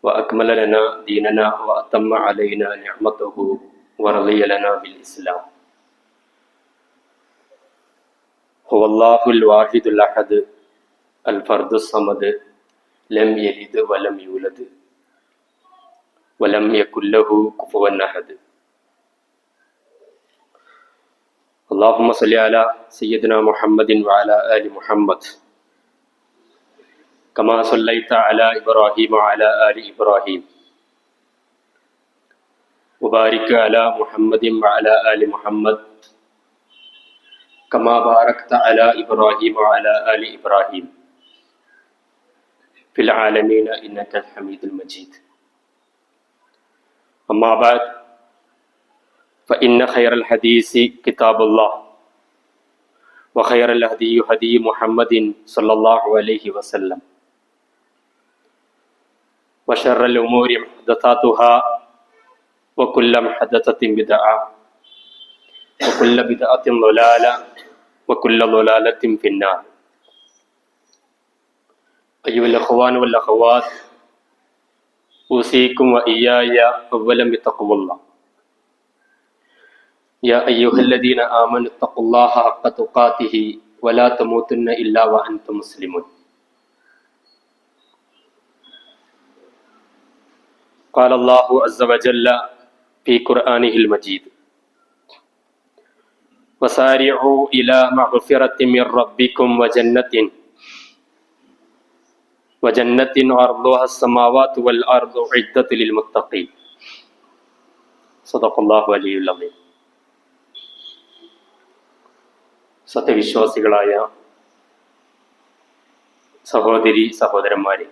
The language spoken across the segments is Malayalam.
وأكمل لنا ديننا وأتم علينا نعمته ورضي لنا بالإسلام. هو الله الواحد الأحد الفرد الصمد لم يلد ولم يولد ولم يكن له كفوا أحد. اللهم صل على سيدنا محمد وعلى آل محمد كما صليت على إبراهيم وعلى آل إبراهيم وبارك على محمد وعلى آل محمد كما باركت على إبراهيم وعلى آل إبراهيم في العالمين إنك الحميد المجيد. أما بعد فإن خير الحديث كتاب الله وخير الهدي هدي محمد صلى الله عليه وسلم وشر الأمور محدثاتها وكل محدثة بدعة وكل بدعة ضلالة وكل ضلالة في النار. أيها الأخوان والأخوات، أوصيكم وإياي أولا بتقوى الله. يا أيها الذين آمنوا اتقوا الله حق تقاته ولا تموتن إلا وأنتم مسلمون. قال الله عز وجل في قرآنه المجيد: وسارعوا إلى مغفرة من ربكم وجنة عرضها السماوات والأرض أعدت للمتقين. صدق الله العلي العظيم. സത്യവിശ്വാസികളായ സഹോദരി സഹോദരന്മാരെ,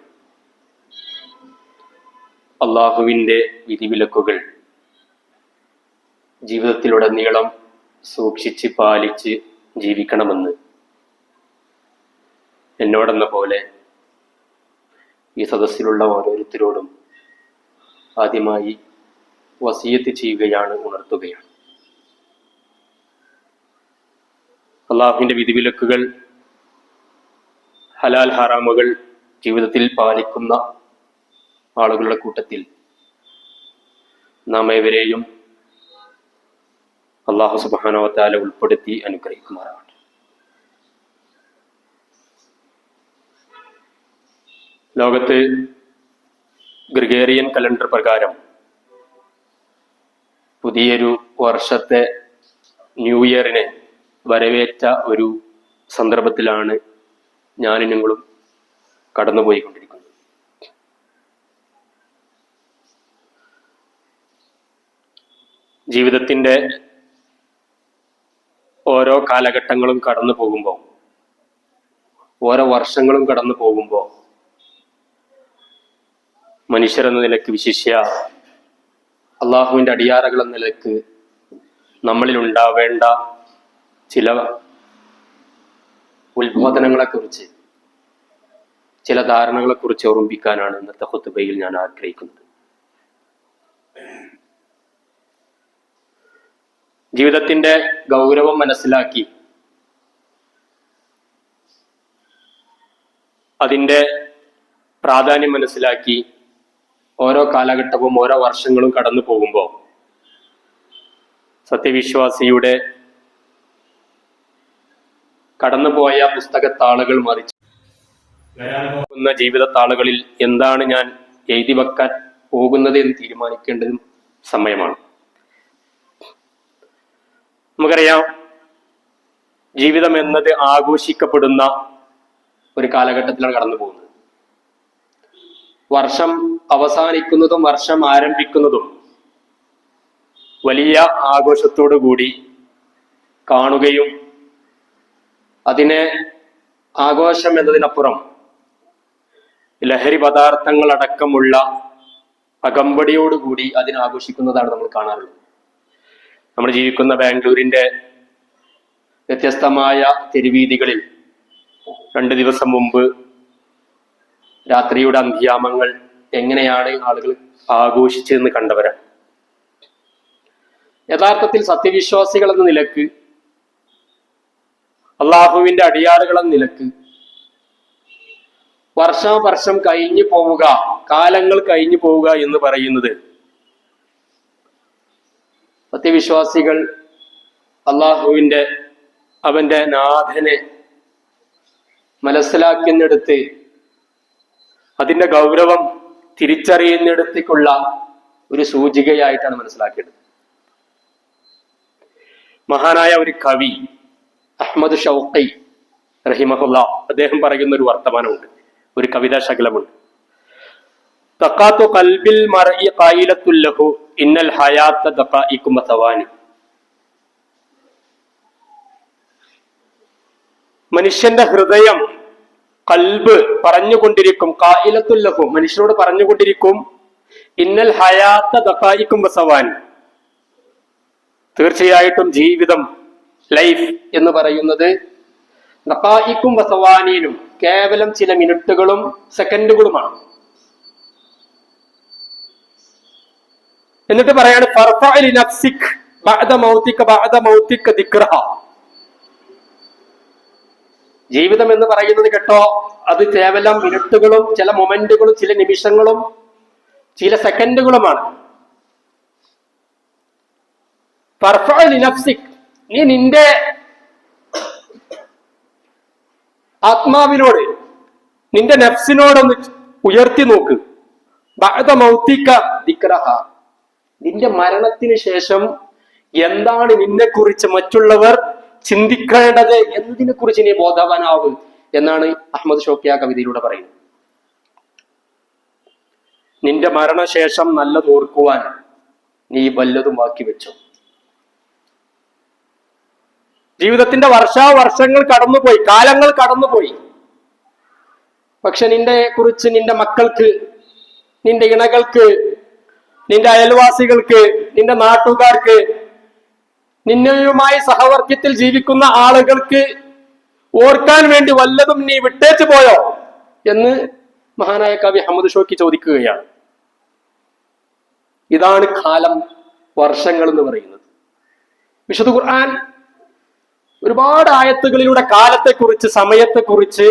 അള്ളാഹുവിൻ്റെ വിധിവിലക്കുകൾ ജീവിതത്തിലുടനീളം സൂക്ഷിച്ച് പാലിച്ച് ജീവിക്കണമെന്ന് എന്നോടെന്ന പോലെ ഈ സദസ്സിലുള്ള ഓരോരുത്തരോടും ആദ്യമായി വസിയത്ത് ചെയ്യുകയാണ്, ഉണർത്തുകയാണ്. അള്ളാഹുവിൻ്റെ വിധിവിലക്കുകൾ, ഹലാൽ ഹറാമുകൾ ജീവിതത്തിൽ പാലിക്കുന്ന ആളുകളുടെ കൂട്ടത്തിൽ നാം ഏവരെയും അള്ളാഹു സുബ്ഹാനഹു വ തആല ഉൾപ്പെടുത്തി അനുഗ്രഹിക്കുമാറാവട്ടെ. ലോകത്ത് ഗ്രിഗേറിയൻ കലണ്ടർ പ്രകാരം പുതിയൊരു വർഷത്തെ ന്യൂ ഇയറിനെ വരവേറ്റ ഒരു സന്ദർഭത്തിലാണ് ഞാനും നിങ്ങളും കടന്നുപോയിക്കൊണ്ടിരിക്കുന്നത്. ജീവിതത്തിൻ്റെ ഓരോ കാലഘട്ടങ്ങളും കടന്നു പോകുമ്പോൾ, ഓരോ വർഷങ്ങളും കടന്നു പോകുമ്പോൾ മനുഷ്യരെന്ന നിലക്ക്, വിശിഷ്യ അള്ളാഹുവിൻ്റെ അടിയാറകൾ എന്ന നിലക്ക് നമ്മളിൽ ഉണ്ടാവേണ്ട ചില ഉത്ബോധനങ്ങളെക്കുറിച്ച്, ചില ധാരണകളെക്കുറിച്ച് ഓർമ്മിപ്പിക്കാനാണ് ഇന്നത്തെ ഖുത്ബയിൽ ഞാൻ ആഗ്രഹിക്കുന്നത്. ജീവിതത്തിന്റെ ഗൗരവം മനസ്സിലാക്കി അതിൻ്റെ പ്രാധാന്യം മനസ്സിലാക്കി ഓരോ കാലഘട്ടവും ഓരോ വർഷങ്ങളും കടന്നു പോകുമ്പോൾ സത്യവിശ്വാസിയുടെ കടന്നുപോയ പുസ്തകത്താളുകൾ മറിച്ച് വരാൻ പോകുന്ന ജീവിതത്താളുകളിൽ എന്താണ് ഞാൻ എഴുതി വെക്കാൻ പോകുന്നത് എന്ന് തീരുമാനിക്കേണ്ടതും സമയമാണ്. നമുക്കറിയാം, ജീവിതം എന്നത് ആഘോഷിക്കപ്പെടുന്ന ഒരു കാലഘട്ടത്തിലാണ് കടന്നു പോകുന്നത്. വർഷം അവസാനിക്കുന്നതും വർഷം ആരംഭിക്കുന്നതും വലിയ ആഘോഷത്തോടു കൂടി കാണുകയും അതിനെ ആഘോഷം എന്നതിനപ്പുറം ലഹരി പദാർത്ഥങ്ങളടക്കമുള്ള അകമ്പടിയോടുകൂടി അതിനാഘോഷിക്കുന്നതാണ് നമ്മൾ കാണാറുള്ളത്. നമ്മൾ ജീവിക്കുന്ന ബാംഗ്ലൂരിൻ്റെ വ്യത്യസ്തമായ തെരുവീതികളിൽ 2 ദിവസം മുമ്പ് രാത്രിയുടെ അന്ത്യാമങ്ങൾ എങ്ങനെയാണ് ആളുകൾ ആഘോഷിച്ചതെന്ന് കണ്ടവരാണ്. യഥാർത്ഥത്തിൽ സത്യവിശ്വാസികൾ എന്ന നിലക്ക്, അള്ളാഹുവിന്റെ അടിയാറുകൾ എന്ന നിലക്ക് വർഷം കഴിഞ്ഞു പോവുക, കാലങ്ങൾ കഴിഞ്ഞു പോവുക എന്ന് പറയുന്നത് സത്യവിശ്വാസികൾ അവന്റെ നാഥനെ മനസ്സിലാക്കുന്നിടത്ത്, അതിന്റെ ഗൗരവം തിരിച്ചറിയുന്നിടത്തേക്കുള്ള ഒരു സൂചികയായിട്ടാണ് മനസ്സിലാക്കേണ്ടത്. മഹാനായ ഒരു കവി അഹ്മദ് ഷൗഖി റഹിമഹുല്ലാ, അദ്ദേഹം പറയുന്ന ഒരു വർത്തമാനമുണ്ട്, ഒരു കവിതാ ശകലമുണ്ട്. തഖാത്തു ഖൽബിൽ മർഇ ഖായിലത്തുൽ ലഹു ഇന്നൽ ഹയാത ദഖായികും വസവാനി. മനുഷ്യന്റെ ഹൃദയം, ഖൽബ് പറഞ്ഞുകൊണ്ടിരിക്കും, ഖായിലത്തുൽ ലഹു മനുഷ്യനോട് പറഞ്ഞുകൊണ്ടിരിക്കും, ഇന്നൽ ഹയാത ദഖായികും വസവാനി, തീർച്ചയായിട്ടും ജീവിതം, ലൈഫ് എന്ന് പറയുന്നത് ദഖായികും വസവാനിനും കേവലം ചില മിനിറ്റുകളും സെക്കൻഡുകളുമാണ്. എന്നിട്ട് പറയാണ് ഫർഫഅ ലിനഫ്സിക് ബഅദ മൗതിക ദിക്റഹ. ജീവിതം എന്ന് പറയുന്നത് കേട്ടോ, അത് കേവലം മിനിറ്റുകളും ചില മൊമെന്റുകളും ചില നിമിഷങ്ങളും ചില സെക്കൻഡുകളുമാണ്. ഫർഫഅ ലിനഫ്സിക്, നീ നിന്റെ ആത്മാവിനോട്, നിന്റെ നഫ്സിനോടൊന്ന് ഉയർത്തി നോക്ക്. ബഅദ മൗതിക ദിക്റഹ, നിന്റെ മരണത്തിന് ശേഷം എന്താണ് നിന്നെ കുറിച്ച് മറ്റുള്ളവർ ചിന്തിക്കേണ്ടത് എന്നതിനെ കുറിച്ച് നീ ബോധവാനാവും എന്നാണ് അഹ്മദ് ഷൗഖി ആ കവിതയിലൂടെ പറയുന്നത്. നിന്റെ മരണശേഷം നല്ലത് ഓർക്കുവാൻ നീ വല്ലതും ബാക്കി വെച്ചു. ജീവിതത്തിന്റെ വർഷങ്ങൾ കടന്നുപോയി, കാലങ്ങൾ കടന്നുപോയി. പക്ഷെ നിന്റെ കുറിച്ച് നിന്റെ മക്കൾക്ക്, നിന്റെ ഇണകൾക്ക്, നിന്റെ അയൽവാസികൾക്ക്, നിന്റെ നാട്ടുകാർക്ക്, നിന്നെയുമായി സഹവർത്തിയത്തിൽ ജീവിക്കുന്ന ആളുകൾക്ക് ഓർക്കാൻ വേണ്ടി വല്ലതും നീ വിട്ടേച്ചു പോയോ എന്ന് മഹാനായ കവി അഹ്മദ് ഷൗഖി ചോദിക്കുകയാണ്. ഇതാണ് കാലം, വർഷങ്ങൾ എന്ന് പറയുന്നത്. വിശുദ്ധ ഖുർആൻ ഒരുപാട് ആയത്തുകളിലൂടെ കാലത്തെക്കുറിച്ച്, സമയത്തെക്കുറിച്ച്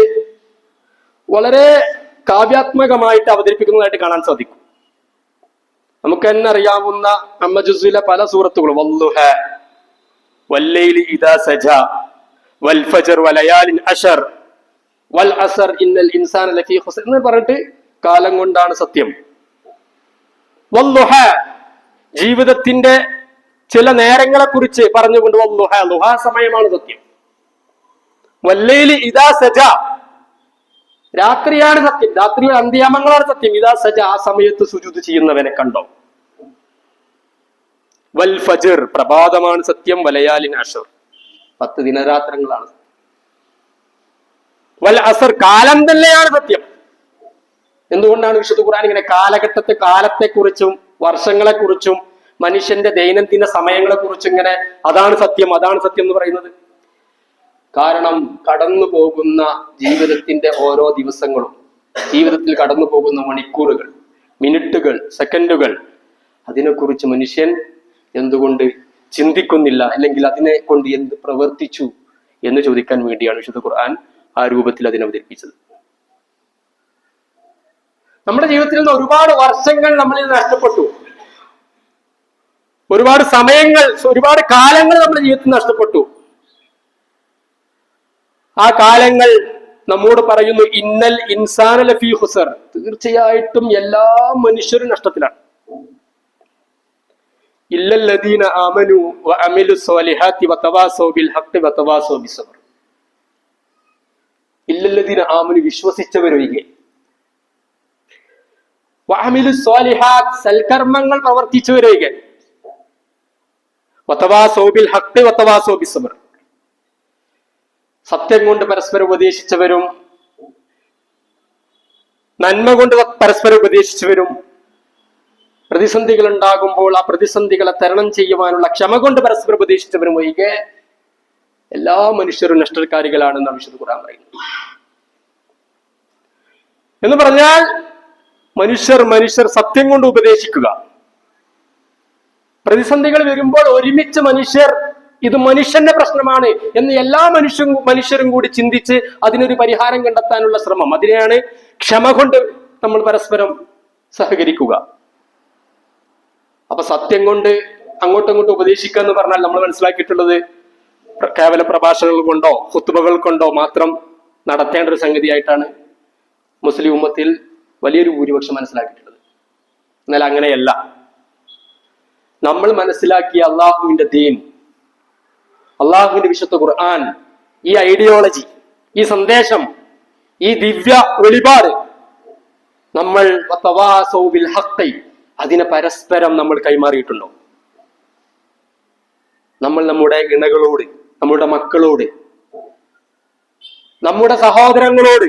വളരെ കാവ്യാത്മകമായിട്ട് അവതരിപ്പിക്കുന്നതായിട്ട് കാണാൻ സാധിക്കും. നമുക്ക് തന്നെ അറിയാവുന്ന അമ്മജുസിലെ പല സൂറത്തുകളും, വല്ലുഹ വല്ലൈലി ഇദാ സജ വൽ ഫജ്ർ വലയാലിൻ അശർ വൽ അസർ ഇന്നൽ ഇൻസാന ലഫീ ഖുസ്ർ എന്ന് പറഞ്ഞിട്ട് കാലം കൊണ്ടാണ് സത്യം. വല്ലുഹ, ജീവിതത്തിന്റെ ചില നേരങ്ങളെ കുറിച്ച് പറഞ്ഞുകൊണ്ട് വല്ലുഹ, ലുഹ സമയമാണ് സത്യം. വല്ലൈലി ഇദാ സജ, രാത്രിയാണ് സത്യം, രാത്രിയുടെ അന്ത്യാമങ്ങളാണ് സത്യം. ഇദാ സജ, ആ സമയത്ത് സുജൂദ് ചെയ്യുന്നവനെ കണ്ടോ. വൽ ഫജ്ർ, പ്രഭാതമാണ് സത്യം. വലയാലിൻ അശർ, 10 ദിനരാത്രങ്ങളാണ്. വൽ അസർ, കാലം തന്നെയാണ് സത്യം. എന്തുകൊണ്ടാണ് വിശുദ്ധ ഖുർആൻ ഇങ്ങനെ കാലത്തെക്കുറിച്ചും വർഷങ്ങളെക്കുറിച്ചും മനുഷ്യന്റെ ദൈനംദിന സമയങ്ങളെ കുറിച്ച് ഇങ്ങനെ അതാണ് സത്യം എന്ന് പറയുന്നത്? കാരണം കടന്നു പോകുന്ന ജീവിതത്തിന്റെ ഓരോ ദിവസങ്ങളും, ജീവിതത്തിൽ കടന്നു പോകുന്ന മണിക്കൂറുകൾ, മിനിറ്റുകൾ, സെക്കൻഡുകൾ, അതിനെക്കുറിച്ച് മനുഷ്യൻ എന്തുകൊണ്ട് ചിന്തിക്കുന്നില്ല, അല്ലെങ്കിൽ അതിനെ കൊണ്ട് എന്ത് പ്രവർത്തിച്ചു എന്ന് ചോദിക്കാൻ വേണ്ടിയാണ് വിശുദ്ധ ഖുർആൻ ആ രൂപത്തിൽ അതിനെ അവതരിപ്പിച്ചത്. നമ്മുടെ ജീവിതത്തിൽ നിന്ന് ഒരുപാട് വർഷങ്ങൾ നമ്മളിൽ നഷ്ടപ്പെട്ടു, ഒരുപാട് സമയങ്ങൾ, ഒരുപാട് കാലങ്ങൾ നമ്മുടെ ജീവിതത്തിൽ നഷ്ടപ്പെട്ടു. ആ കാലങ്ങൾ നമ്മോട് പറയുന്നു, ഇന്നൽ ഇൻസാന ലഫീ ഖുസ്ർ, തീർച്ചയായിട്ടും എല്ലാ മനുഷ്യരും നഷ്ടത്തിലാണ്. ഇല്ലല്ലദീന ആമനു വഅമിലു സ്വാലിഹാത്തി വതവാസൗ ബിൽ ഹഖ് വതവാസൗ ബിസ്സബ്ർ. ഇല്ലല്ലദീന ആമനു, വിശ്വസിച്ചവരൊഴികെ, വഅമിലു സ്വാലിഹാത്ത്, സൽക്കർമ്മങ്ങൾ പ്രവർത്തിച്ചവരൊഴികെ, വതവാസൗ ബിൽ ഹഖ് വതവാസൗ ബിസ്സബ്ർ, സത്യം കൊണ്ട് പരസ്പരം ഉപദേശിച്ചവരും നന്മ കൊണ്ട് പരസ്പരം ഉപദേശിച്ചവരും, പ്രതിസന്ധികൾ ഉണ്ടാകുമ്പോൾ ആ പ്രതിസന്ധികളെ തരണം ചെയ്യുവാനുള്ള ക്ഷമ കൊണ്ട് പരസ്പരം ഉപദേശിച്ചവരും ഒഴികെ എല്ലാ മനുഷ്യരും നഷ്ടക്കാരികളാണെന്ന് വിശുദ്ധ ഖുർആൻ പറയുന്നു. എന്ന് പറഞ്ഞാൽ മനുഷ്യർ സത്യം കൊണ്ട് ഉപദേശിക്കുക, പ്രതിസന്ധികൾ വരുമ്പോൾ ഒരുമിച്ച് മനുഷ്യർ ഇത് മനുഷ്യന്റെ പ്രശ്നമാണ് എന്ന് എല്ലാ മനുഷ്യരും കൂടി ചിന്തിച്ച് അതിനൊരു പരിഹാരം കണ്ടെത്താനുള്ള ശ്രമം, അതിനെയാണ് ക്ഷമ കൊണ്ട് നമ്മൾ പരസ്പരം സഹകരിക്കുക. അപ്പൊ സത്യം കൊണ്ട് അങ്ങോട്ടും ഉപദേശിക്കുക എന്ന് പറഞ്ഞാൽ നമ്മൾ മനസ്സിലാക്കിയിട്ടുള്ളത് കേവല പ്രഭാഷണങ്ങൾ കൊണ്ടോ ഖുത്ബകൾ കൊണ്ടോ മാത്രം നടത്തേണ്ട ഒരു സംഗതിയായിട്ടാണ് മുസ്ലിം ഉമ്മത്തിൽ വലിയൊരു ഭൂരിപക്ഷം മനസ്സിലാക്കിയിട്ടുള്ളത്. എന്നാൽ അങ്ങനെയല്ല. നമ്മൾ മനസ്സിലാക്കിയ അള്ളാഹുവിന്റെ ദീൻ, അള്ളാഹുവിന്റെ വിശുദ്ധ ഖുർആൻ, ഈ ഐഡിയോളജി, ഈ സന്ദേശം, ഈ ദിവ്യ വെളിപാട് നമ്മൾ അതിനെ പരസ്പരം നമ്മൾ കൈമാറിയിട്ടുണ്ടോ? നമ്മൾ നമ്മുടെ ഇണകളോട്, നമ്മുടെ മക്കളോട്, നമ്മുടെ സഹോദരങ്ങളോട്,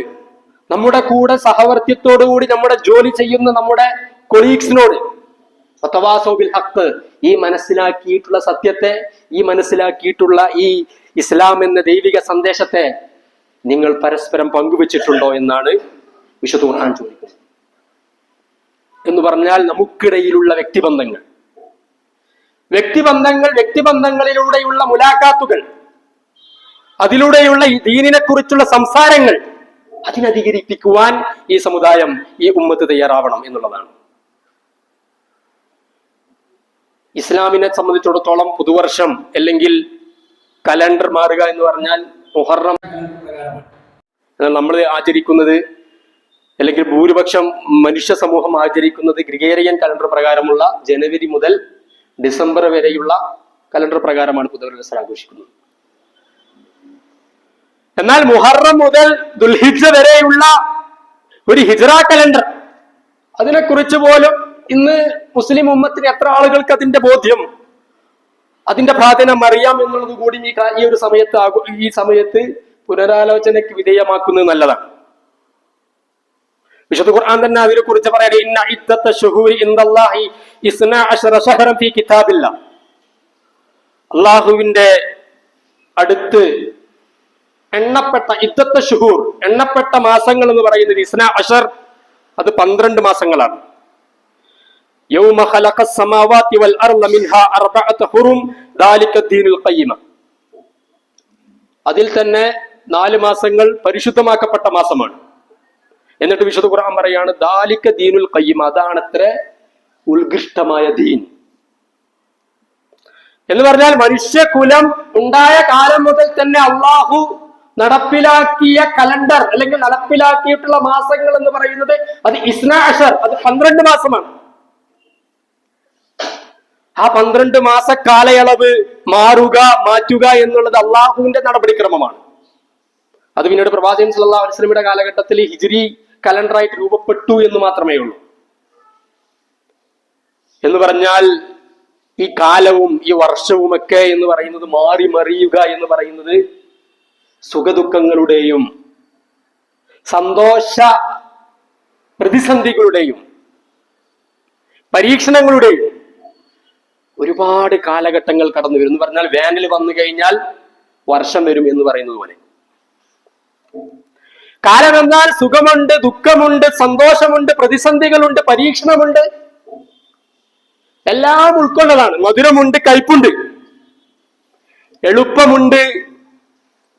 നമ്മുടെ കൂടെ സഹവർത്തിത്വത്തോടുകൂടി നമ്മുടെ ജോലി ചെയ്യുന്ന നമ്മുടെ കൊളീഗ്സിനോട് ഈ മനസ്സിലാക്കിയിട്ടുള്ള സത്യത്തെ, ഈ മനസ്സിലാക്കിയിട്ടുള്ള ഈ ഇസ്ലാം എന്ന ദൈവിക സന്ദേശത്തെ നിങ്ങൾ പരസ്പരം പങ്കുവെച്ചിട്ടുണ്ടോ എന്നാണ് വിശുദ്ധ ഖുർആൻ ചോദിക്കുന്നത്. എന്ന് പറഞ്ഞാൽ നമുക്കിടയിലുള്ള വ്യക്തിബന്ധങ്ങളിലൂടെയുള്ള മുലാഖാത്തുകൾ, അതിലൂടെയുള്ള ഈ ദീനിനെ കുറിച്ചുള്ള സംസാരങ്ങൾ, അതിനധികരിപ്പിക്കുവാൻ ഈ സമുദായം, ഈ ഉമ്മത്ത് തയ്യാറാവണം എന്നുള്ളതാണ്. ഇസ്ലാമിനെ സംബന്ധിച്ചിടത്തോളം പുതുവർഷം അല്ലെങ്കിൽ കലണ്ടർ മാറുക എന്ന് പറഞ്ഞാൽ മുഹറം നമ്മൾ ആചരിക്കുന്നത്, അല്ലെങ്കിൽ ഭൂരിപക്ഷം മനുഷ്യ സമൂഹം ആചരിക്കുന്നത് ഗ്രിഗേറിയൻ കലണ്ടർ പ്രകാരമുള്ള ജനുവരി മുതൽ ഡിസംബർ വരെയുള്ള കലണ്ടർ പ്രകാരമാണ് പുതുവത്സരം ആഘോഷിക്കുന്നത്. എന്നാൽ മുഹറം മുതൽ ദുൽഹിജ്ജ വരെയുള്ള ഒരു ഹിജ്റ കലണ്ടർ, അതിനെക്കുറിച്ച് പോലും ഇന്ന് മുസ്ലിം ഉമ്മത്തിന് എത്ര ആളുകൾക്ക് അതിന്റെ ബോധ്യം, അതിന്റെ പ്രാധാന്യം അറിയാം എന്നുള്ളത് കൂടി ഈ സമയത്ത് പുനരാലോചനയ്ക്ക് വിധേയമാക്കുന്നത് നല്ലതാണ്. വിശുദ്ധ ഖുർആൻ തന്നെ അതിനെ കുറിച്ച് പറയാൻ, ഇന്ന ഇദ്ദത്ത ശുഹൂരി ഇൻദല്ലാഹി 12 ശഹറൻ ഫീ കിതാബില്ലാഹ്, അല്ലാഹുവിന്റെ അടുത്ത് എണ്ണപ്പെട്ട ഇദ്ദത്ത ശുഹൂർ, എണ്ണപ്പെട്ട മാസങ്ങൾ എന്ന് പറയുന്നത് 12, അത് 12 മാസങ്ങളാണ്. യൗമ ഖലഖസ് സമാവാതി വൽ അർള മിൻഹാ അർബഅത ഹുറും ദാലിക ദീനുൽ ഖയ്യിമ, അതിൽ തന്നെ 4 മാസങ്ങൾ പരിശുദ്ധമാക്കപ്പെട്ട മാസമാണ്. എന്നിട്ട് വിശുദ്ധ ഖുർആൻ പറയാണ് ദാലിക ദീനുൽ ഖയ്യിമ, അതാണത്ര ഉത്കൃഷ്ടമായ ദീൻ എന്ന് പറഞ്ഞാൽ മനുഷ്യകുലം ഉണ്ടായ കാലം മുതൽ തന്നെ അള്ളാഹു നടപ്പിലാക്കിയ കലണ്ടർ അല്ലെങ്കിൽ നടപ്പിലാക്കിയിട്ടുള്ള മാസങ്ങൾ എന്ന് പറയുന്നത് അത് 12, അത് 12 മാസമാണ്. ആ 12 മാസ കാലയളവ് മാറ്റുക എന്നുള്ളത് അള്ളാഹുവിന്റെ നടപടിക്രമമാണ്. അത് പിന്നീട് പ്രവാചകൻ സല്ലല്ലാഹു അലൈഹി വസല്ലമയുടെ കാലഘട്ടത്തിൽ ഹിജ്രി കലണ്ടറായിട്ട് രൂപപ്പെട്ടു എന്ന് മാത്രമേ ഉള്ളൂ. എന്ന് പറഞ്ഞാൽ ഈ കാലവും ഈ വർഷവുമൊക്കെ എന്ന് പറയുന്നത് മാറി മറിയുക എന്ന് പറയുന്നത് സുഖദുഃഖങ്ങളുടെയും സന്തോഷ പ്രതിസന്ധികളുടെയും പരീക്ഷണങ്ങളുടെയും ഒരുപാട് കാലഘട്ടങ്ങൾ കടന്നു വരും. എന്ന് പറഞ്ഞാൽ വേനൽ വന്നു കഴിഞ്ഞാൽ വർഷം വരും എന്ന് പറയുന്നത് പോലെ കാലം എന്നാൽ സുഖമുണ്ട്, ദുഃഖമുണ്ട്, സന്തോഷമുണ്ട്, പ്രതിസന്ധികളുണ്ട്, പരീക്ഷണമുണ്ട്, എല്ലാം ഉൾക്കൊണ്ടതാണ്. മധുരമുണ്ട്, കയ്പുണ്ട്, എളുപ്പമുണ്ട്,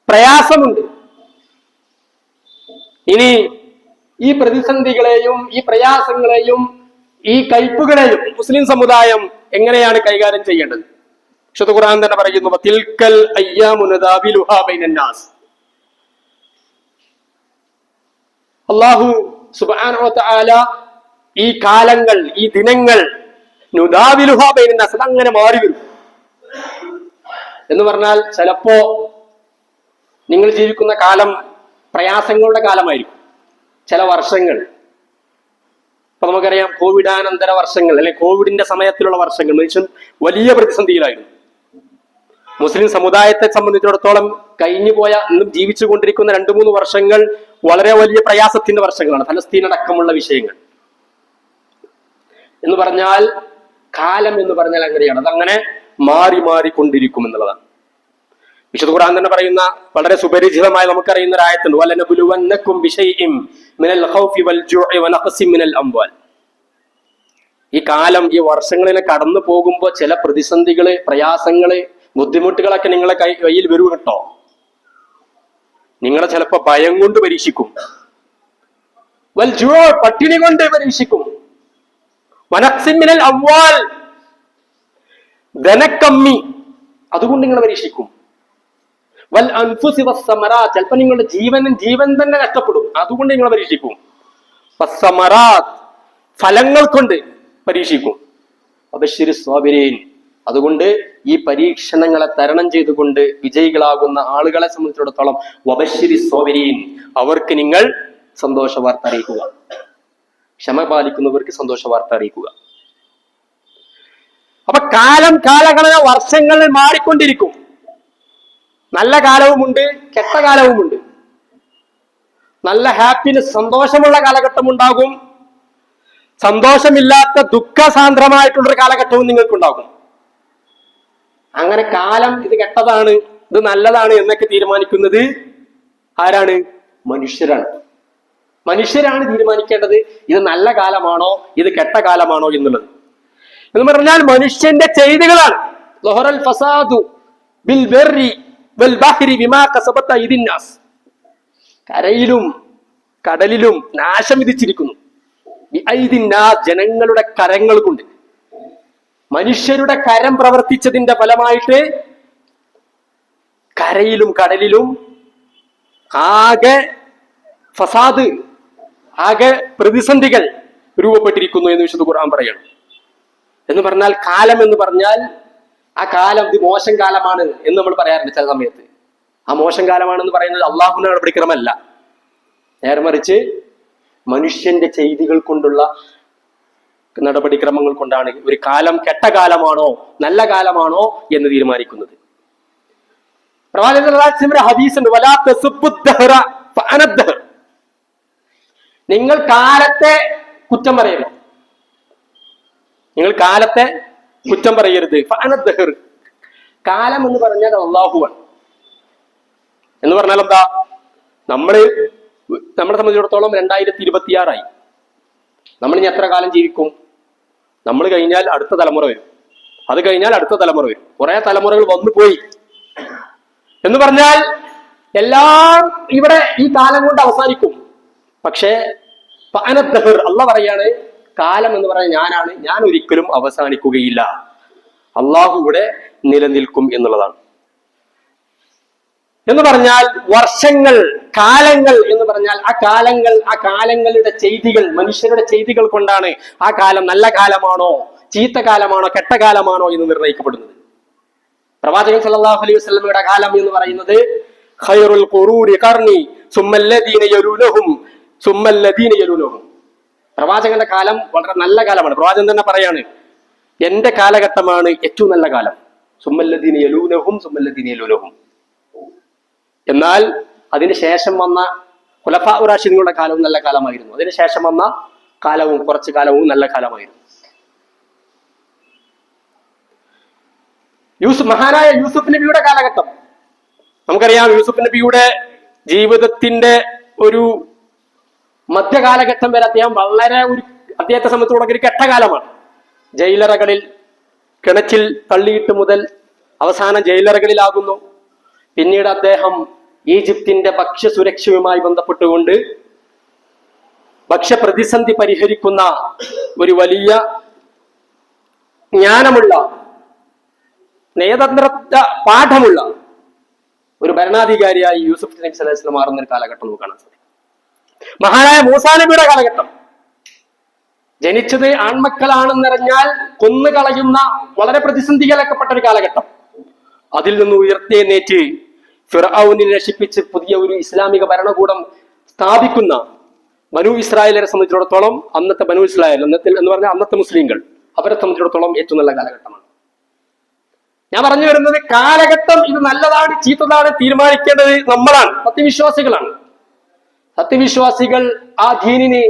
പ്രയാസമുണ്ട്. ഇനി ഈ പ്രതിസന്ധികളെയും ഈ പ്രയാസങ്ങളെയും ഈ കയ്പുകളെയും മുസ്ലിം സമുദായം എങ്ങനെയാണ് കൈകാര്യം ചെയ്യേണ്ടത്? വിശുദ്ധ ഖുർആൻ തന്നെ പറയുന്നു, തിൽക്കൽ അയ്യാമു നദാവിലുഹാ ബൈനന്നാസ്. അല്ലാഹു സുബ്ഹാനഹു വ തആല ഈ കാലങ്ങൾ, ഈ ദിനങ്ങൾ നുദാവിലുഹാ ബൈനന്നാസ്, അതങ്ങനെ മാറി വരും. എന്ന് പറഞ്ഞാൽ ചിലപ്പോ നിങ്ങൾ ജീവിക്കുന്ന കാലം പ്രയാസങ്ങളുടെ കാലമായിരിക്കും. ചില വർഷങ്ങൾ ഇപ്പൊ നമുക്കറിയാം, കോവിഡാനന്തര വർഷങ്ങൾ അല്ലെങ്കിൽ കോവിഡിന്റെ സമയത്തിലുള്ള വർഷങ്ങൾ മനുഷ്യൻ വലിയ പ്രതിസന്ധിയിലായിരുന്നു. മുസ്ലിം സമുദായത്തെ സംബന്ധിച്ചിടത്തോളം കഴിഞ്ഞുപോയ ഇന്നും ജീവിച്ചു കൊണ്ടിരിക്കുന്ന 2-3 വർഷങ്ങൾ വളരെ വലിയ പ്രയാസത്തിന്റെ വർഷങ്ങളാണ്. ഫലസ്തീൻ അടക്കമുള്ള വിഷയങ്ങൾ എന്ന് പറഞ്ഞാൽ, കാലം എന്ന് പറഞ്ഞാൽ അങ്ങനെയാണ്, അതങ്ങനെ മാറിക്കൊണ്ടിരിക്കും എന്നുള്ളതാണ്. വിശുദ്ധ ഖുർആൻ തന്നെ പറയുന്ന വളരെ സുപരിചിതമായി നമുക്കറിയുന്ന ഒരു ആയത്തുണ്ട്, വലനബുലുവന്നകും ബിശൈഇൻ മിനൽ ഖൗഫി വൽ ജൂഇ വനഖസിൻ മിനൽ അംവാൽ. ഈ കാലം, ഈ വർഷങ്ങളിലെ കടന്നു പോകുമ്പോൾ ചില പ്രതിസന്ധികള്, പ്രയാസങ്ങള്, ബുദ്ധിമുട്ടുകളൊക്കെ നിങ്ങളെ കയ്യിൽ വരൂ കേട്ടോ. നിങ്ങളെ ചിലപ്പോ ഭയം കൊണ്ട് പരീക്ഷിക്കും, പട്ടിണി കൊണ്ട് പരീക്ഷിക്കും, വനക്സിമിനൽ അവ്വാൽ ധനക്കമ്മി അതുകൊണ്ട് നിങ്ങൾ പരീക്ഷിക്കും, വൽ അൻഫുസി വസ്സമറാത്ത് ചിലപ്പോ നിങ്ങളുടെ ജീവൻ തന്നെ നഷ്ടപ്പെടും, അതുകൊണ്ട് നിങ്ങൾ പരീക്ഷിക്കും, വസ്സമറാത്ത് ഫലങ്ങൾ കൊണ്ട് പരീക്ഷിക്കും, വബശ്ശിരി സ്വാബിരീൻ അതുകൊണ്ട് ഈ പരീക്ഷണങ്ങളെ തരണം ചെയ്തുകൊണ്ട് വിജയികളാകുന്ന ആളുകളെ സംബന്ധിച്ചിടത്തോളം വബശ്ശിരി സ്വാബിരീൻ അവർക്ക് നിങ്ങൾ സന്തോഷ വാർത്ത അറിയിക്കുക, ക്ഷമ പാലിക്കുന്നവർക്ക് സന്തോഷ വാർത്ത അറിയിക്കുക. അപ്പൊ കാലഗണന വർഷങ്ങൾ മാറിക്കൊണ്ടിരിക്കും. നല്ല കാലവുമുണ്ട്, കെട്ട കാലവുമുണ്ട്. നല്ല ഹാപ്പിനെസ് സന്തോഷമുള്ള കാലഘട്ടം ഉണ്ടാകും, സന്തോഷമില്ലാത്ത ദുഃഖസാന്ദ്രമായിട്ടുള്ളൊരു കാലഘട്ടവും നിങ്ങൾക്കുണ്ടാകും. അങ്ങനെ കാലം ഇത് കെട്ടതാണ് ഇത് നല്ലതാണ് എന്നൊക്കെ തീരുമാനിക്കുന്നത് ആരാണ്? മനുഷ്യരാണ് തീരുമാനിക്കേണ്ടത് ഇത് നല്ല കാലമാണോ ഇത് കെട്ട കാലമാണോ എന്നുള്ളത്. എന്ന് പറഞ്ഞാൽ മനുഷ്യന്റെ ചെയ്തികളാണ്. ലഹറൽ ഫസാദു ബിൽ ബർരി വൽ ബഹ്രി ബിമാ കസബത അയ്ദിന്നാസ് കരയിലും കടലിലും നാശം വിധിച്ചിരിക്കുന്നു. ജനങ്ങളുടെ കരങ്ങൾ കൊണ്ട്, മനുഷ്യരുടെ കരം പ്രവർത്തിച്ചതിന്റെ ഫലമായിട്ട് കരയിലും കടലിലും ആകെ ഫസാദ്, ആകെ പ്രതിസന്ധികൾ രൂപപ്പെട്ടിരിക്കുന്നു എന്ന് വിശുദ്ധ ഖുർആൻ പറയണം. എന്ന് പറഞ്ഞാൽ കാലം എന്ന് പറഞ്ഞാൽ ആ കാലം ഇത് മോശം കാലമാണ് എന്ന് നമ്മൾ പറയാറുണ്ട് ചില സമയത്ത്. ആ മോശം കാലമാണെന്ന് പറയുന്നത് അള്ളാഹുവിന്റെ നടപടിക്രമല്ല, നേരെ മറിച്ച് മനുഷ്യന്റെ ചെയ്തികൾ കൊണ്ടുള്ള നടപടിക്രമങ്ങൾ കൊണ്ടാണ് ഒരു കാലം കെട്ട കാലമാണോ നല്ല കാലമാണോ എന്ന് തീരുമാനിക്കുന്നത്. പ്രവാചകന്റെ ഹദീസുണ്ട്, വലാ തസുബ്ബുദ്ദഹ്റ ഫഅനദ്ദഹ്ർ നിങ്ങൾ കാലത്തെ കുറ്റം പറയരുത്, നിങ്ങൾ കാലത്തെ കുറ്റം പറയരുത്. ഫഅനദ്ദഹ്ർ കാലം എന്ന് പറഞ്ഞാൽ അല്ലാഹുവാണ്. എന്ന് പറഞ്ഞാൽ എന്താ? നമ്മളെ സംബന്ധിച്ചിടത്തോളം 2026 നമ്മൾ ഇനി എത്ര കാലം ജീവിക്കും? നമ്മൾ കഴിഞ്ഞാൽ അടുത്ത തലമുറ വരും, അത് കഴിഞ്ഞാൽ അടുത്ത തലമുറ വരും, കുറെ തലമുറകൾ വന്നു പോയി എന്ന് പറഞ്ഞാൽ എല്ലാം ഇവിടെ ഈ കാലം കൊണ്ട് അവസാനിക്കും. പക്ഷേ അള്ളാഹ് പറയാണ് കാലം എന്ന് പറഞ്ഞാൽ ഞാൻ ഒരിക്കലും അവസാനിക്കുകയില്ല, അള്ളാഹു ഇവിടെ നിലനിൽക്കും എന്നുള്ളതാണ്. എന്ന് പറഞ്ഞാൽ വർഷങ്ങൾ, കാലങ്ങൾ എന്ന് പറഞ്ഞാൽ ആ കാലങ്ങളുടെ ചെയ്തികൾ, മനുഷ്യരുടെ ചെയ്തികൾ കൊണ്ടാണ് ആ കാലം നല്ല കാലമാണോ ചീത്ത കാലമാണോ കെട്ട കാലമാണോ എന്ന് നിർണ്ണയിക്കപ്പെടുന്നത്. പ്രവാചകൻ സല്ലല്ലാഹു അലൈഹി വസല്ലമയുടെ കാലം എന്ന് പറയുന്നത് ഖൈറുൽ ഖുറൂനി ഖർനി സുമ്മല്ലദീന യലൂനഹും സുമ്മല്ലദീന യലൂനഹും പ്രവാചകന്റെ കാലം വളരെ നല്ല കാലമാണ്. പ്രവാചകൻ തന്നെ പറയാണ്, എന്റെ കാലഘട്ടമാണ് ഏറ്റവും നല്ല കാലം. സുമ്മല്ലദീന യലൂനഹും സുമ്മല്ലദീന യലൂനഹും. എന്നാൽ അതിനുശേഷം വന്ന ഖുലഫാഉർ റാഷിദീങ്ങളുടെ കാലവും നല്ല കാലമായിരുന്നു. അതിനുശേഷം വന്ന കാലവും കുറച്ചു കാലവും നല്ല കാലമായിരുന്നു. മഹാനായ യൂസുഫ് നബിയുടെ കാലഘട്ടം നമുക്കറിയാം. യൂസുഫ് നബിയുടെ ജീവിതത്തിന്റെ ഒരു മധ്യകാലഘട്ടം വരെ അദ്ദേഹത്തെ സംബന്ധിച്ചോളം ഒരു കെട്ടകാലമാണ്. ജയിലറകളിൽ കിണച്ചിൽ തള്ളിയിട്ട് മുതൽ അവസാനം ജയിലറകളിലാകുന്നു. പിന്നീട് അദ്ദേഹം ഈജിപ്തിന്റെ ഭക്ഷ്യസുരക്ഷയുമായി ബന്ധപ്പെട്ടുകൊണ്ട് ഭക്ഷ്യപ്രതിസന്ധി പരിഹരിക്കുന്ന ഒരു വലിയ ജ്ഞാനമുള്ള, നയതന്ത്ര പാഠമുള്ള ഒരു ഭരണാധികാരിയായി യൂസുഫ് നബി സ്വല്ലല്ലാഹു അലൈഹി വസല്ലം മാറുന്ന ഒരു കാലഘട്ടം നമുക്ക് കാണാൻ സാധിക്കും. മഹാനായ മൂസാ നബിയുടെ കാലഘട്ടം, ജനിച്ചത് ആൺമക്കളാണെന്നറിഞ്ഞാൽ കൊന്നുകളയുന്ന വളരെ പ്രതിസന്ധികളൊക്കെപ്പെട്ട ഒരു കാലഘട്ടം. അതിൽ നിന്ന് ഉയർത്തിയേറ്റ് ഫിർഔനെ നശിപ്പിച്ച് പുതിയ ഒരു ഇസ്ലാമിക ഭരണകൂടം സ്ഥാപിക്കുന്ന ബനൂ ഇസ്രായേലിനെ സംബന്ധിച്ചിടത്തോളം, അന്നത്തെ ബനൂ ഇസ്രായേൽ എന്ന് പറഞ്ഞാൽ അന്നത്തെ മുസ്ലിങ്ങൾ, അവരെ സംബന്ധിച്ചിടത്തോളം ഏറ്റവും നല്ല കാലഘട്ടമാണ്. ഞാൻ പറഞ്ഞു വരുന്നത് കാലഘട്ടം ഇത് നല്ലതാണ് ചീത്തതാണ് തീരുമാനിക്കേണ്ടത് നമ്മളാണ്, സത്യവിശ്വാസികളാണ്. സത്യവിശ്വാസികൾ ആ ദീനിനെ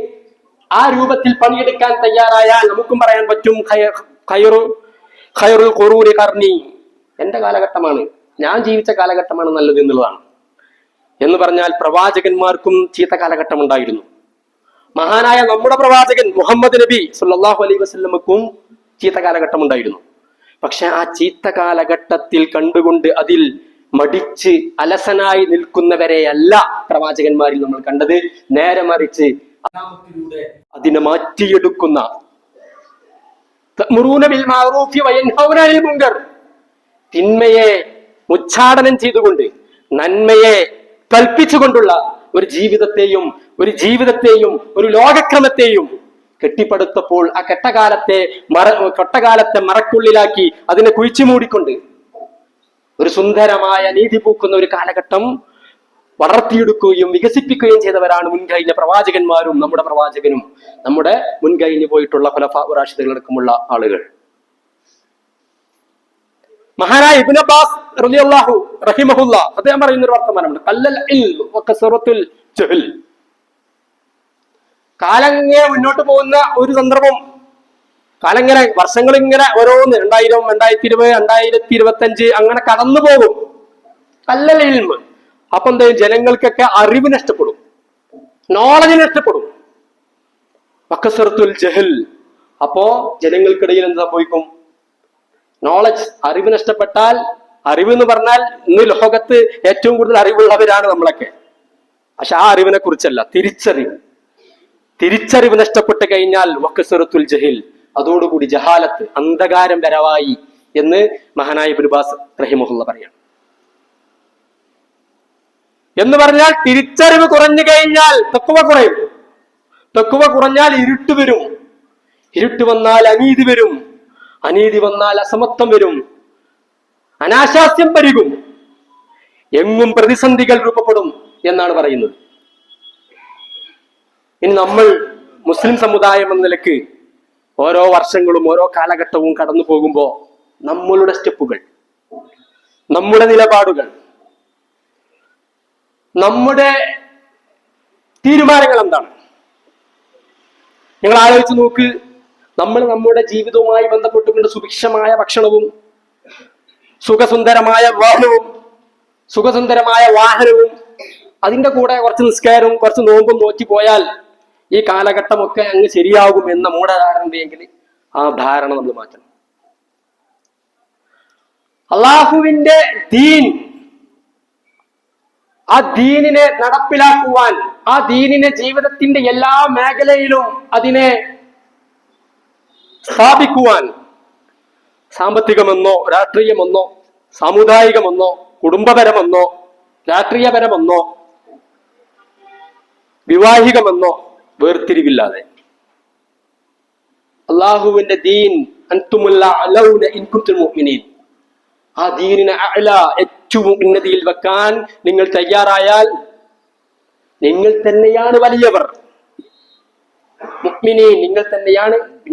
ആ രൂപത്തിൽ പണിയെടുക്കാൻ തയ്യാറായാൽ നമുക്കും പറയാൻ പറ്റും ഖൈറുൽ ഖുറൂനി ഖർനി, എന്റെ കാലഘട്ടമാണ്, ഞാൻ ജീവിച്ച കാലഘട്ടമാണ് നല്ലത് എന്നുള്ളതാണ്. എന്ന് പറഞ്ഞാൽ പ്രവാചകന്മാർക്കും ചീത്ത കാലഘട്ടം ഉണ്ടായിരുന്നു. മഹാനായ നമ്മുടെ പ്രവാചകൻ മുഹമ്മദ് നബി സല്ലല്ലാഹു അലൈഹി വസല്ലമക്കും ചീത്ത കാലഘട്ടം ഉണ്ടായിരുന്നു. പക്ഷെ ആ ചീത്ത കാലഘട്ടത്തിൽ കണ്ടുകൊണ്ട് അതിൽ മടിച്ച് അലസനായി നിൽക്കുന്നവരെയല്ല പ്രവാചകന്മാരിൽ നമ്മൾ കണ്ടത്. നേരെ മറിച്ച് അതിനെ മാറ്റിയെടുക്കുന്ന, തിന്മയെ ഉച്ചാടനം ചെയ്തുകൊണ്ട് നന്മയെ കൽപ്പിച്ചുകൊണ്ടുള്ള ഒരു ജീവിതത്തെയും ഒരു ലോകക്രമത്തെയും കെട്ടിപ്പടുത്തപ്പോൾ ആ കെട്ടകാലത്തെ മറക്കുള്ളിലാക്കി അതിനെ കുഴിച്ചു മൂടിക്കൊണ്ട് ഒരു സുന്ദരമായ നീതി പൂക്കുന്ന ഒരു കാലഘട്ടം വളർത്തിയെടുക്കുകയും വികസിപ്പിക്കുകയും ചെയ്തവരാണ് മുൻകഴിഞ്ഞ പ്രവാചകന്മാരും നമ്മുടെ പ്രവാചകനും നമ്മുടെ മുൻകഴിഞ്ഞു പോയിട്ടുള്ള ഖുലഫാഉർ റാഷിദുകളടക്കമുള്ള ആളുകൾ. മഹാനായ ഇബ്നു അബ്ബാസ് റളിയല്ലാഹു റഹിമഹുല്ലാ അദ്ദേഹം പറയുന്ന ഒരു വർത്തമാനമുണ്ട്. ഖല്ലൽ ഇൽമു വകസറത്തുൽ ജഹൽ. കാലങ്ങനെ മുന്നോട്ട് പോകുന്ന ഒരു സന്ദർഭം, കാലങ്ങനെ വർഷങ്ങൾ ഇങ്ങനെ ഓരോന്ന് 2000, 2020, 2025 അങ്ങനെ കടന്നു പോകും. ഖല്ലൽ ഇൽമ്. അപ്പൊ എന്താ, ജനങ്ങൾക്കൊക്കെ അറിവ് നഷ്ടപ്പെടും, നോളജ് നഷ്ടപ്പെടും. വകസറത്തുൽ ജഹൽ. അപ്പോ ജനങ്ങൾക്കിടയിൽ എന്ത് സംഭവിക്കും? നോളജ്, അറിവ് നഷ്ടപ്പെട്ടാൽ, അറിവ് എന്ന് പറഞ്ഞാൽ ഇന്ന് ലോകത്ത് ഏറ്റവും കൂടുതൽ അറിവുള്ളവരാണ് നമ്മളൊക്കെ. പക്ഷെ ആ അറിവിനെ കുറിച്ചല്ല, തിരിച്ചറിവ് നഷ്ടപ്പെട്ട് കഴിഞ്ഞാൽ വകസറത്തുൽ ജഹിൽ, അതോടുകൂടി ജഹാലത്ത്, അന്ധകാരം വരവായി എന്ന് മഹാനായ ഇബ്നു അബ്ബാസ് റഹിമഹുല്ലാ പറയാണ്. എന്ന് പറഞ്ഞാൽ തിരിച്ചറിവ് കുറഞ്ഞു കഴിഞ്ഞാൽ തഖ്വ കുറയും. തഖ്വ കുറഞ്ഞാൽ ഇരുട്ട് വരും. ഇരുട്ട് വന്നാൽ അനീതി വരും. അനീതി വന്നാൽ അസമത്വം വരും. അനാശാസ്യം പെരുകും. എങ്ങും പ്രതിസന്ധികൾ രൂപപ്പെടും എന്നാണ് പറയുന്നത്. ഇനി നമ്മൾ മുസ്ലിം സമുദായം എന്ന നിലക്ക് ഓരോ വർഷങ്ങളും ഓരോ കാലഘട്ടവും കടന്നു പോകുമ്പോൾ നമ്മളുടെ സ്റ്റെപ്പുകൾ, നമ്മുടെ നിലപാടുകൾ, നമ്മുടെ തീരുമാനങ്ങൾ എന്താണ്? നിങ്ങൾ ആലോചിച്ച് നോക്ക്. നമ്മൾ നമ്മുടെ ജീവിതവുമായി ബന്ധപ്പെട്ടുകൊണ്ട് സുഭിക്ഷമായ ഭക്ഷണവും സുഖസുന്ദരമായ വാഹനവും അതിന്റെ കൂടെ കുറച്ച് നിസ്കാരവും കുറച്ച് നോമ്പും നോക്കി പോയാൽ ഈ കാലഘട്ടമൊക്കെ അങ്ങ് ശരിയാകും എന്ന മൂഢധാരണ ഉണ്ടെങ്കിൽ ആ ധാരണ നമ്മൾ മാറ്റണം. അള്ളാഹുവിന്റെ ദീൻ, ആ ദീനിനെ നടപ്പിലാക്കുവാൻ, ആ ദീനിനെ ജീവിതത്തിന്റെ എല്ലാ മേഖലയിലും അതിനെ സ്ഥാപിക്കുവാൻ സാമ്പത്തികമെന്നോ രാഷ്ട്രീയമെന്നോ സാമുദായികമെന്നോ കുടുംബപരമെന്നോ രാഷ്ട്രീയപരമെന്നോ വിവാഹികമെന്നോ വേർതിരിവില്ലാതെ അള്ളാഹുവിന്റെ ദീൻ അൻതുമുൽ അലൗന ഇൻ കുൻതും മുഅ്മിനീൻ, ആ ദീനിനെ ഏറ്റവും ഉന്നതിയിൽ വെക്കാൻ നിങ്ങൾ തയ്യാറായാൽ നിങ്ങൾ തന്നെയാണ് വലിയവർ. മുഅ്മിനീൻ,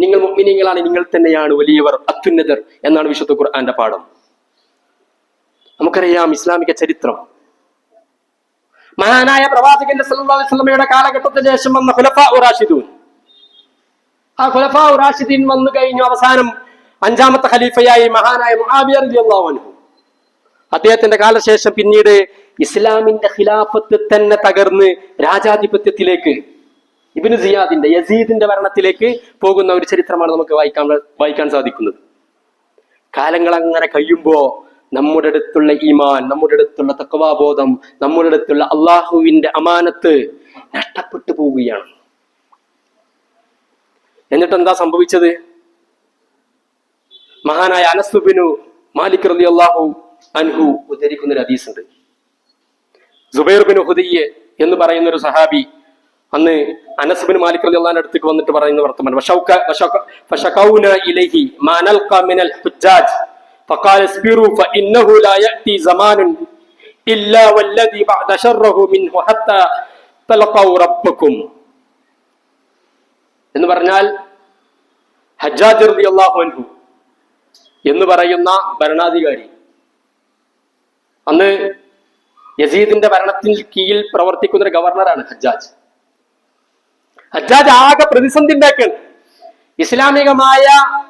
നിങ്ങൾ മുഅ്മിനീങ്ങളാണ്, നിങ്ങൾ തന്നെയാണ് വലിയവർ, അത്യുന്നതർ എന്നാണ് വിശുദ്ധ ഖുർആന്റെ പാഠം. നമുക്കറിയാം ഇസ്ലാമിക ചരിത്രം. മഹാനായ പ്രവാചകന്റെ സല്ലല്ലാഹു അലൈഹി വസല്ലമയുടെ കാലഘട്ടത്തിന് ശേഷം വന്ന ഖുലഫാഉർ റാഷിദൂൻ, ആ ഖുലഫാഉർ റാഷിദീൻ വന്നു കഴിഞ്ഞു. അവസാനം 5ാമത്തെ ഖലീഫയായി മഹാനായ മുആവിയ റളിയല്ലാഹു അൻഹു. അദ്ദേഹത്തിന്റെ കാലശേഷം പിന്നീട് ഇസ്ലാമിന്റെ ഖിലാഫത്ത് തന്നെ തകർന്ന് രാജാധിപത്യത്തിലേക്ക്, ഇബ്നു സിയാദിന്റെ, യസീദിന്റെ ഭരണത്തിലേക്ക് പോകുന്ന ഒരു ചരിത്രമാണ് നമുക്ക് വായിക്കാൻ സാധിക്കുന്നത്. കാലങ്ങൾ അങ്ങനെ കഴിയുമ്പോ നമ്മുടെ അടുത്തുള്ള ഈമാൻ, നമ്മുടെ അടുത്തുള്ള തഖ്വാബോധം, നമ്മുടെ അടുത്തുള്ള അള്ളാഹുവിന്റെ അമാനത്ത് നഷ്ടപ്പെട്ടു പോവുകയാണ്. എന്നിട്ട് എന്താ സംഭവിച്ചത്? മഹാനായ അനസ് ബിൻ മാലിക് റളിയല്ലാഹു അൻഹു ഉദ്ധരിക്കുന്ന ഒരു ഹദീസ് ഉണ്ട്. സുബൈർ ബിൻ ഹുദയ്യ് എന്ന് പറയുന്ന ഒരു സഹാബി അന്ന് അനസ് ബിൻ മാലിക് റളിയല്ലാഹുവിന്റെ അടുത്തേക്ക് വന്നിട്ട് പറയുന്ന വർത്തമാനം, ഫശകൗന ഇലൈഹി മാ നൽഖ മിനൽ ഹുജ്ജാജ് ഫഖാല ഇസ്ബിറു ഫഇന്നഹു ലാ യഅതി സമാനുൻ ഇല്ലാ വല്ലദി ബഅദ ശർറഹു മിൻഹു ഹത്താ തലഖൗ റബ്ബക്കും എന്ന് പറഞ്ഞാൽ, ഹജ്ജാജ് റളിയല്ലാഹു അൻഹു എന്ന് പറയുന്ന ഭരണാധികാരി, അന്ന് യസീദിന്റെ ഭരണത്തിൽ കീഴിൽ പ്രവർത്തിക്കുന്ന ഒരു ഗവർണറാണ് ഹജ്ജാജ്. ഹജ്ജാജ് ആകെ പ്രതിസന്ധി ഉണ്ടാക്കുകയാണ്. ഇസ്ലാമികമായ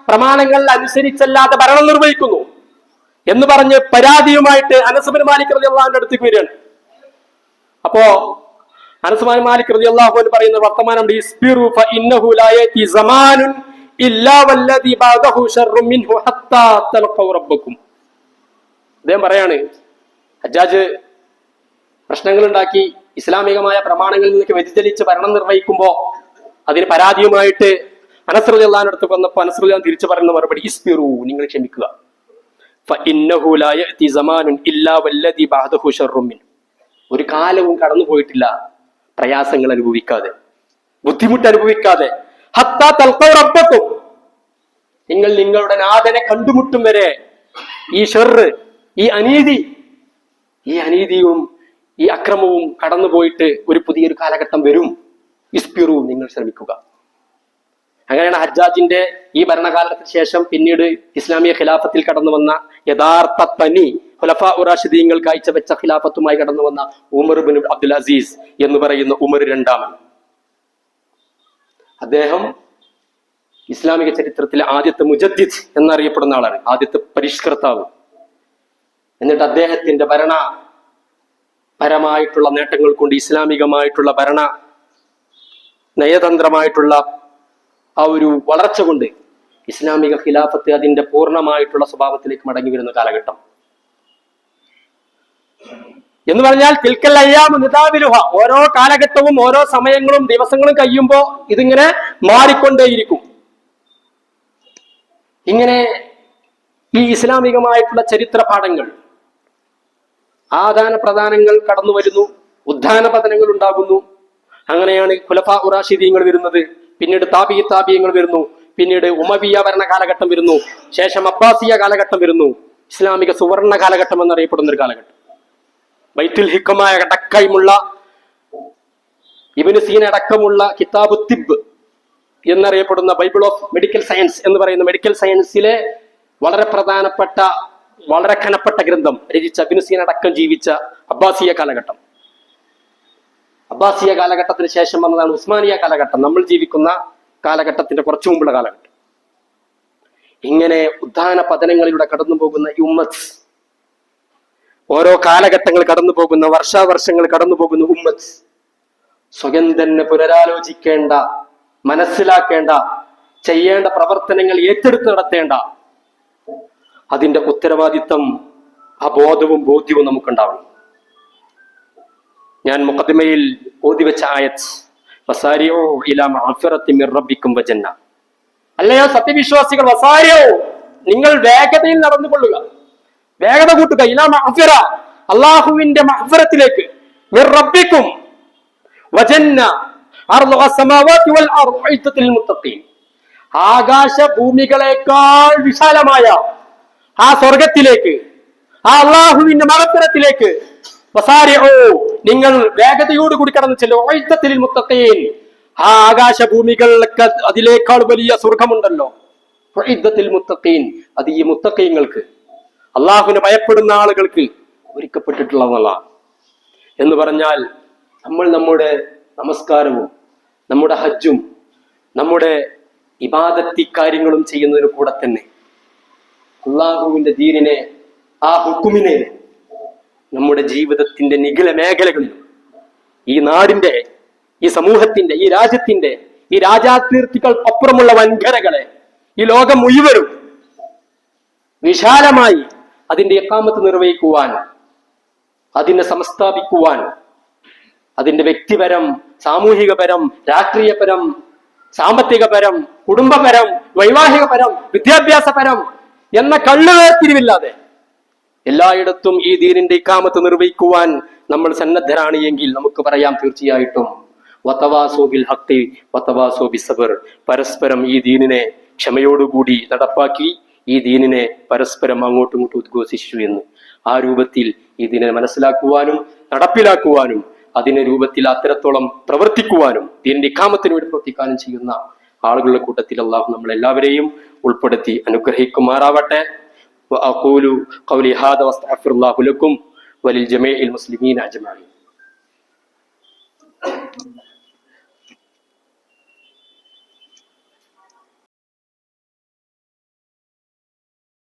പ്രമാണങ്ങൾ അനുസരിച്ചല്ലാതെ ഭരണം നിർവഹിക്കുന്നു എന്ന് പറഞ്ഞ് പരാതിയുമായിട്ട് അനസ് ബിൻ മാലിക് റളിയല്ലാഹുവിന്റെ അടുത്തേക്ക് വരികയാണ്. അപ്പോ അനസ് ബിൻ മാലിക് റളിയല്ലാഹു അൻഹു പറയുന്ന വർത്തമാനം, ഇസ്ബിറു ഫഇന്നഹു ലാ യഅതി സമാനുൻ ഇല്ലാ വല്ലദി ബഅദഹു ശർറുൻ മിൻഹു ഹത്താ തൽഖൗ റബ്ബക്കും. അദ്ദേഹം പറയാണ്, ഹജ്ജാജ് പ്രശ്നങ്ങൾ ഉണ്ടാക്കി ഇസ്ലാമികമായ പ്രമാണങ്ങളിൽ നിന്നൊക്കെ വ്യതിചലിച്ച് ഭരണം നിർവഹിക്കുമ്പോൾ അതിന് പരാതിയുമായിട്ട് അനസ് റളിയല്ലാഹു അൻഹു അടുത്ത് വന്നപ്പോൾ അനസ് റളിയല്ലാഹു തിരിച്ചു പറയുന്ന മറുപടി ഇസ്ബിറു, നിങ്ങൾ ക്ഷമിക്കുക. ഫഇന്നഹു ലാ യഅതി സമാനുൻ ഇല്ലാ വല്ലദി ബഅദഹു ശർറുൻ മിൻ. ഒരു കാലവും കടന്നു പോയിട്ടില്ല പ്രയാസങ്ങൾ അനുഭവിക്കാതെ, ബുദ്ധിമുട്ട് അനുഭവിക്കാതെ. ഹത്താ തൽഖൗ റബ്ബക്കും, നിങ്ങൾ നിങ്ങളുടെ നാഥനെ കണ്ടുമുട്ടും വരെ ഈ ഷർറ്, ഈ അനീതിയും ഈ അക്രമവും കടന്നുപോയിട്ട് ഒരു പുതിയൊരു കാലഘട്ടം വരും. ഇസ്ബിറു, നിങ്ങൾ ശ്രമിക്കുക. അങ്ങനെയാണ് ഹജ്ജാജിന്റെ ഈ ഭരണകാലത്തിന് ശേഷം പിന്നീട് ഇസ്ലാമിക ഖിലാഫത്തിൽ കടന്നു വന്ന യഥാർത്ഥ തനി ഖുലഫാ ഉറാഷിദീങ്ങൾ കാഴ്ചവെച്ച ഖിലാഫത്തുമായി കടന്നു വന്ന ഉമർ ബിൻ അബ്ദുൽ അസീസ് എന്ന് പറയുന്ന ഉമർ രണ്ടാമൻ. അദ്ദേഹം ഇസ്ലാമിക ചരിത്രത്തിലെ ആദ്യത്തെ മുജദ്ദിദ് എന്നറിയപ്പെടുന്ന ആളാണ്, ആദ്യത്തെ പരിഷ്കർത്താവ്. എന്നിട്ട് അദ്ദേഹത്തിന്റെ ഭരണപരമായിട്ടുള്ള നേട്ടങ്ങൾ കൊണ്ട്, ഇസ്ലാമികമായിട്ടുള്ള ഭരണ നയതന്ത്രമായിട്ടുള്ള ആ ഒരു വളർച്ച കൊണ്ട് ഇസ്ലാമിക ഖിലാഫത്ത് അതിന്റെ പൂർണ്ണമായിട്ടുള്ള സ്വഭാവത്തിലേക്ക് മടങ്ങി വരുന്ന കാലഘട്ടം എന്ന് പറഞ്ഞാൽ തിൽക്കൽ അയ്യാമു നിദാവിലുഹ, ഓരോ കാലഘട്ടവും ഓരോ സമയങ്ങളും ദിവസങ്ങളും കഴിയുമ്പോ ഇതിങ്ങനെ മാറിക്കൊണ്ടേയിരിക്കും. ഇങ്ങനെ ഈ ഇസ്ലാമികമായിട്ടുള്ള ചരിത്ര പാഠങ്ങൾ, ആദാന പ്രധാനങ്ങൾ കടന്നു വരുന്നു, ഉദ്ധാന പതനങ്ങൾ ഉണ്ടാകുന്നു. അങ്ങനെയാണ് ഖുലഫാ ഉറാഷിദീങ്ങൾ വരുന്നത്, പിന്നീട് താബിയങ്ങൾ വരുന്നു, പിന്നീട് ഉമവിയ ഭരണ കാലഘട്ടം വരുന്നു, ശേഷം അബ്ബാസിയ കാലഘട്ടം വരുന്നു. ഇസ്ലാമിക സുവർണ കാലഘട്ടം എന്നറിയപ്പെടുന്ന ഒരു കാലഘട്ടം. ബൈത്തുൽ ഹിക്കമായ അടക്കമുള്ള ഇബ്നു സീന അടക്കമുള്ള കിതാബു തിബ് എന്നറിയപ്പെടുന്ന ബൈബിൾ ഓഫ് മെഡിക്കൽ സയൻസ് എന്ന് പറയുന്ന മെഡിക്കൽ സയൻസിലെ വളരെ പ്രധാനപ്പെട്ട, വളരെ ഖനപ്പെട്ട ഗ്രന്ഥം രചിച്ച ഇബ്നു സീന അടക്കം ജീവിച്ച അബ്ബാസിയ കാലഘട്ടം. അബ്ബാസിയ കാലഘട്ടത്തിന് ശേഷം വന്നതാണ് ഉസ്മാനിയ കാലഘട്ടം, നമ്മൾ ജീവിക്കുന്ന കാലഘട്ടത്തിന്റെ കുറച്ചു മുമ്പുള്ള കാലഘട്ടം. ഇങ്ങനെ ഉദ്ധാന പതനങ്ങളിലൂടെ കടന്നു പോകുന്ന ഈ ഉമ്മത്ത്, ഓരോ കാലഘട്ടങ്ങൾ കടന്നു പോകുന്ന, വർഷാവർഷങ്ങൾ കടന്നു പോകുന്ന ഉമ്മത്ത് സ്വയം തന്നെ പുനരാലോചിക്കേണ്ട, മനസ്സിലാക്കേണ്ട, ചെയ്യേണ്ട പ്രവർത്തനങ്ങൾ ഏറ്റെടുത്ത് നടത്തേണ്ട അതിന്റെ ഉത്തരവാദിത്തം, ആ ബോധവും ബോധ്യവും നമുക്കുണ്ടാവണം. ഞാൻ മുഖദ്ദിമയിൽ ഓതിവെച്ച ആയത്ത് വസാരിഊ ഇലാ മഗ്ഫിറത്തി മിർ റബ്ബിക്കും വജന്ന, അല്ലയോ സത്യവിശ്വാസികൾ, വസാരിഊ, നിങ്ങൾ വേഗതയിൽ നടന്നുകൊള്ളുക, വേഗത കൂട്ടുക, ഇലാ മഗ്ഫിറ, അല്ലാഹുവിന്റെ മഗ്ഫിറത്തിലേക്ക്, മിർ റബ്ബിക്കും വജന്ന അർളുഹ സമാവാതി വൽ അർദ് ഉഇദ്ദത്തുൽ മുത്തഖീൻ, ആകാശ ഭൂമികളെക്കാൾ വിശാലമായ ആ സ്വർഗത്തിലേക്ക്, ആ അല്ലാഹുവിന്റെ മഗ്ഫിറത്തിലേക്ക് വസാരിഊ, നിങ്ങൾ വേഗതയോടുകൂടി കടന്നു ചെല്ലുക. ഉഇദ്ദത്തുൽ മുത്തഖീൻ, ആ ആകാശ ഭൂമികൾക്ക് അതിലേക്കാൾ വലിയ സ്വർഗമുണ്ടല്ലോ. ഉഇദ്ദത്തുൽ മുത്തഖീൻ, അത് ഈ മുത്തഖീങ്ങൾക്ക്, അള്ളാഹുവിനെ ഭയപ്പെടുന്ന ആളുകൾക്ക് ഒരുക്കപ്പെട്ടിട്ടുള്ളതാണ് എന്ന് പറഞ്ഞാൽ, നമ്മൾ നമ്മുടെ നമസ്കാരവും നമ്മുടെ ഹജ്ജും നമ്മുടെ ഇബാദത്തി കാര്യങ്ങളും ചെയ്യുന്നതിന് കൂടെ തന്നെ അള്ളാഹുവിന്റെ ദീനിനെ, ആ ഹുക്കുമിനെ നമ്മുടെ ജീവിതത്തിന്റെ നിഖില മേഖലകളിലും, ഈ നാടിന്റെ, ഈ സമൂഹത്തിന്റെ, ഈ രാജ്യത്തിന്റെ, ഈ രാജാതീർത്തികൾക്കപ്പുറമുള്ള വൻകരകളെ, ഈ ലോകം മുഴുവനും വിശാലമായി അതിന്റെ ഇഖാമത്ത് നിർവഹിക്കുവാൻ, അതിനെ സംസ്ഥാപിക്കുവാൻ, അതിന്റെ വ്യക്തിപരം, സാമൂഹികപരം, രാഷ്ട്രീയപരം, സാമ്പത്തികപരം, കുടുംബപരം, വൈവാഹികപരം, വിദ്യാഭ്യാസപരം എന്ന കള്ളുവേർതിരിവില്ലാതെ എല്ലായിടത്തും ഈ ദീനിന്റെ ഇഖാമത്ത് നിർവഹിക്കുവാൻ നമ്മൾ സന്നദ്ധരാണ് എങ്കിൽ നമുക്ക് പറയാം, തീർച്ചയായിട്ടും വതവാസോ ബിൽ ഹഖ് വതവാസോ ബിസ്സബ്ർ, പരസ്പരം ഈ ദീനിനെ ക്ഷമയോടുകൂടി നടപ്പാക്കി ഈ ദീനിനെ പരസ്പരം അങ്ങോട്ടും ഇങ്ങോട്ടും ഉദ്ഘോഷിച്ചു എന്ന്. ആ രൂപത്തിൽ ഈ ദീനിനെ മനസ്സിലാക്കുവാനും നടപ്പിലാക്കുവാനും അതിന്റെ രൂപത്തിൽ അത്തരത്തോളം പ്രവർത്തിക്കുവാനും ദീനിന്റെ ഇഖാമത്തിന് വേണ്ടി പ്രവർത്തിക്കാനും ചെയ്യുന്ന ആളുകളുടെ കൂട്ടത്തിൽ അള്ളാഹു നമ്മളെല്ലാവരെയും ഉൾപ്പെടുത്തി അനുഗ്രഹിക്കുമാറാവട്ടെ. وأقول قولي هذا واستغفر الله لكم وللجميع المسلمين أجمعين.